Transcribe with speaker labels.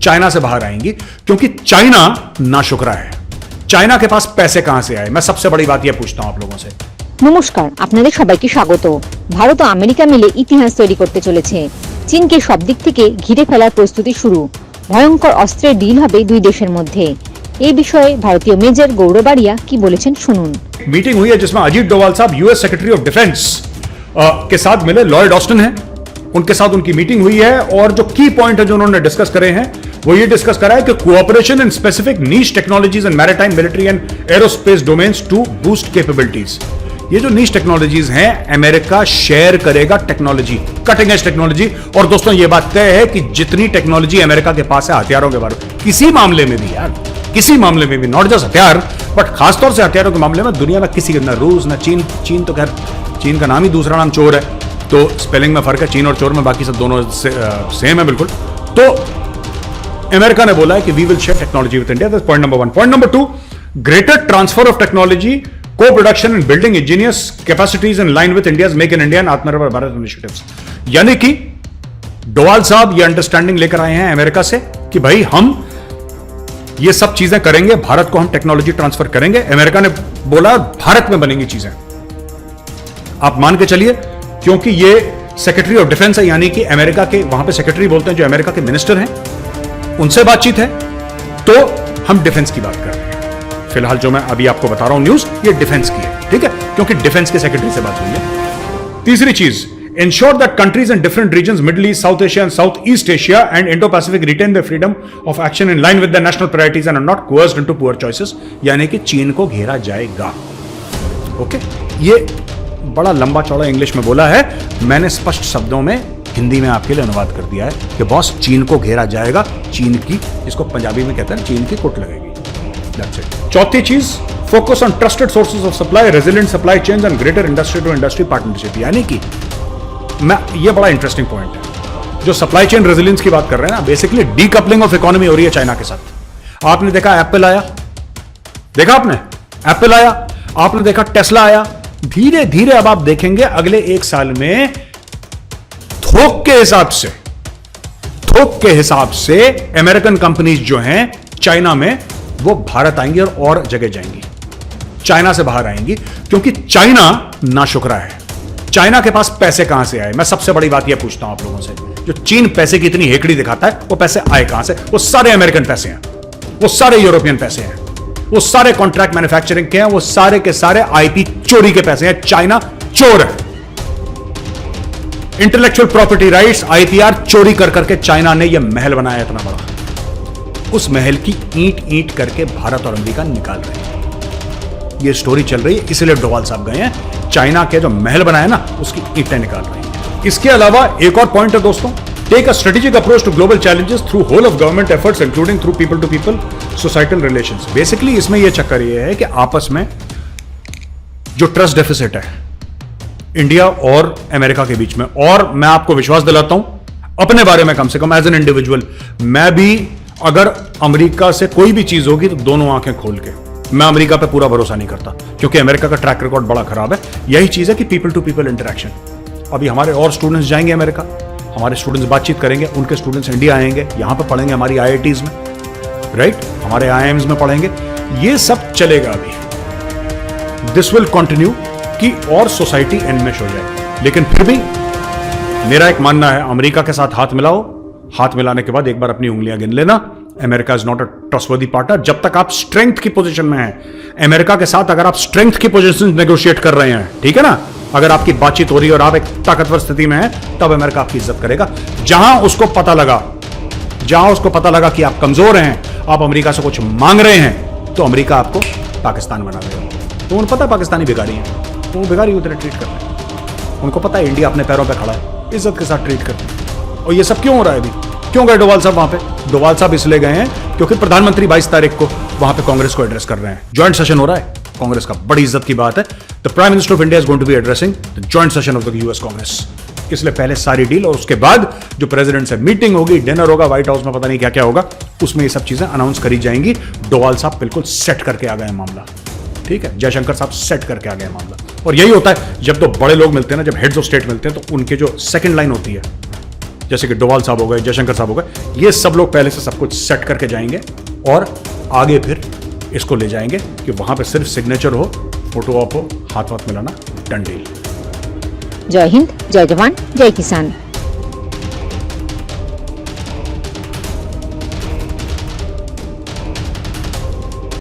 Speaker 1: China से बाहर आएंगी, क्योंकि चाइना नाशुक्रा है। चाइना के पास पैसे कहां से आए? मैं सबसे बड़ी बात यह पूछता हूं आप लोगों से।
Speaker 2: নমস্কার, আপনাদের সবাইকে স্বাগত। ভারত ও আমেরিকা মিলে ইতিহাস তৈরি করতে চলেছে। চীনকে সব দিক থেকে ঘিরে ফেলার প্রস্তুতি শুরু। ভয়ঙ্কর অস্ত্রের ডিল হবে দুই দেশের মধ্যে। এই বিষয়ে ভারতীয় মেজর গৌরবাড়িয়া কি বলেছেন শুনুন।
Speaker 1: मीटिंग हुई है जिसमें अजीत डोवाल साहब यूएस सेक्रेटरी ऑफ डिफेंस के साथ मिले, लॉयड ऑस्टिन है, उनके साथ उनकी मीटिंग हुई है और जो की पॉइंट है जो उन्होंने डिस्कस करे हैं वो ये डिस्कस करा है कि cooperation in specific niche technologies and maritime, military and aerospace domains to boost capabilities. ये जो नीश टेक्नोलॉजीज हैं अमेरिका शेयर करेगा टेक्नोलॉजी, कटिंग एज टेक्नोलॉजी। और दोस्तों ये बात तय है कि जितनी टेक्नोलॉजी अमेरिका के पास है हथियारों के बारे में, किसी मामले में भी यार, किसी मामले में भी, नॉट जस्ट हथियार बट खासतौर से हथियारों के मामले में दुनिया में किसी के, ना रूस ना चीन, चीन तो खैर चीन का नाम ही दूसरा नाम चोर है, तो स्पेलिंग में फर्क है चीन और चोर में, बाकी सब दोनों सेम है बिल्कुल। तो अमेरिका ने बोला है कि we will share technology with India, that's point number 1। Point number 2, greater transfer of technology, co-production and building ingenious capacities in line with India's Make in India and आत्मनिर्भर भारत initiatives। यानी कि डोवाल साहब ये अंडरस्टैंडिंग लेकर आए हैं अमेरिका से कि भाई हम ये सब चीजें करेंगे, भारत को हम टेक्नोलॉजी ट्रांसफर करेंगे। अमेरिका ने बोला भारत में बनेंगी चीजें, आप मान के चलिए, क्योंकि ये सेक्रेटरी ऑफ डिफेंस है, यानी कि अमेरिका के वहां पे सेक्रेटरी बोलते हैं जो अमेरिका के मिनिस्टर हैं, उनसे बातचीत है, तो हम डिफेंस की बात कर रहे हैं। फिलहाल जो मैं अभी आपको बता रहा हूं न्यूज, ये डिफेंस की है, ठीक है, क्योंकि डिफेंस के सेक्रेटरी से बात हुई है। तीसरी चीज, ensure that countries in different regions, Middle East, South Asia and Southeast Asia and Indo-Pacific retain their freedom of action in line with their national priorities and are not coerced into poor choices। यानी कि चीन को घेरा जाएगा। Okay, ये बड़ा लंबा चौड़ा इंग्लिश में बोला है, मैंने स्पष्ट शब्दों में हिंदी में आपके लिए अनुवाद कर दिया है कि बॉस चीन को घेरा जाएगा, चीन की, इसको पंजाबी में कहते हैं चीन की कुट लगेगी। That's it। चौथी चीज, focus on trusted sources of supply, resilient supply chains and greater industry to industry partnership. यानी कि ये बड़ा इंटरेस्टिंग पॉइंट है, जो सप्लाई चेन रेजिलियंस की बात कर रहे हैं ना, बेसिकली डीकपलिंग ऑफ इकोनॉमी हो रही है चाइना के साथ। आपने देखा एप्पल आया, देखा आपने एप्पल आया, आपने देखा टेस्ला आया, धीरे धीरे अब आप देखेंगे अगले 1 साल में थोक के हिसाब से अमेरिकन कंपनीज जो हैं चाइना में, वो भारत आएंगी और जगह जाएंगी, चाइना से बाहर आएंगी, क्योंकि चाइना नाशुक्रा है। चाइना के पास पैसे कहां से आए? मैं सबसे बड़ी बात यह पूछता हूं आप लोगों से, जो चीन पैसे की इतनी हेकड़ी दिखाता है, वो पैसे आए कहां से? वो सारे अमेरिकन पैसे हैं, वो सारे यूरोपियन पैसे हैं, वो सारे कॉन्ट्रैक्ट मैन्युफैक्चरिंग के हैं, वो सारे के सारे आईपी चोरी के पैसे हैं। चाइना चोर है। इंटेलेक्चुअल प्रॉपर्टी राइट्स, आईपीआर चोरी कर करके चाइना ने यह महल बनाया इतना बड़ा, उस महल की ईंट ईंट करके भारत और अमेरिका निकाल रहे हैं। यह स्टोरी चल रही है, इसलिए डोवाल साहब गए हैं, चाइना के जो महल बनाया ना उसकी ईंटें निकाल रही हैं। इसके अलावा एक और पॉइंट है दोस्तों, take a strategic approach to global challenges through whole of government efforts including through people to people societal relations. Basically इसमें यह चक्कर यह है कि आपस में जो ट्रस्ट डेफिसिट है इंडिया और अमेरिका के बीच में, और मैं आपको विश्वास दिलाता हूं अपने बारे में, कम से कम एज एन इंडिविजुअल, मैं भी अगर अमेरिका से कोई भी चीज होगी तो दोनों आंखें खोल के, मैं अमेरिका पे पूरा भरोसा नहीं करता, क्योंकि अमेरिका का ट्रैक रिकॉर्ड बड़ा खराब है। यही चीज है कि पीपल टू पीपल इंटरेक्शन। अभी हमारे और स्टूडेंट्स जाएंगे अमेरिका, हमारे स्टूडेंट्स बातचीत करेंगे, उनके स्टूडेंट्स इंडिया आएंगे, यहां पे पढ़ेंगे हमारी आईआईटीज में, राइट, हमारे आईआईएम्स में पढ़ेंगे, ये सब चलेगा अभी, दिस विल कंटिन्यू कि और सोसाइटी एनमेश हो जाए। लेकिन फिर भी मेरा एक मानना है, अमेरिका के साथ हाथ मिलाओ, हाथ मिलाने के बाद एक बार अपनी उंगलियां गिन लेना। America is not a trustworthy partner जब तक आप स्ट्रेंथ की पोजीशन में हैं। अमेरिका के साथ अगर आप स्ट्रेंथ की पोजीशन नेगोशिएट कर रहे हैं, ठीक है ना, अगर आपकी बातचीत हो रही है और आप एक ताकतवर स्थिति में हैं, तब अमेरिका आपकी इज्जत करेगा। जहां उसको पता लगा कि आप कमजोर हैं, आप अमेरिका से कुछ मांग रहे हैं, तो अमेरिका आपको पाकिस्तान बना देगा। तो उन्हें पता है पाकिस्तानी भिखारी हैं, तो वो भिखारी की तरह ट्रीट कर रहे हैं। उनको पता है इंडिया अपने पैरों पर खड़ा है, इज्जत के साथ ट्रीट करते हैं। और ये सब क्यों हो रहा है अभी? क्यों गए डोवाल साहब वहां पे? डोवाल साहब इसलिए गए हैं क्योंकि प्रधानमंत्री 22 तारीख को वहां पे कांग्रेस को एड्रेस कर रहे हैं। ज्वाइंट सेशन हो रहा है कांग्रेस का, बड़ी इज्जत की बात है। The prime minister of India is going to be addressing the joint session of the US Congress. इसलिए पहले सारी डील और उसके बाद जो प्रेसिडेंट से मीटिंग होगी, डिनर होगा, व्हाइट हाउस में पता नहीं क्या क्या होगा, उसमें ये सब चीजें अनाउंस करी जाएंगी। डोवाल साहब बिल्कुल सेट करके आ गए मामला, ठीक है, जयशंकर साहब सेट करके आ गए मामला। और यही होता है जब दो बड़े लोग मिलते हैं ना, जब हेड्स ऑफ स्टेट मिलते हैं, तो उनके जो सेकंड लाइन होती है जैसे कि डोवाल साहब हो गए, जयशंकर साहब हो गए, ये सब लोग पहले से सब कुछ सेट करके जाएंगे और आगे फिर इसको ले जाएंगे कि वहां पे सिर्फ सिग्नेचर हो, फोटो ऑप हो, हाथ मिलाना, डन डील।
Speaker 2: जय हिंद, जय जवान, जय किसान।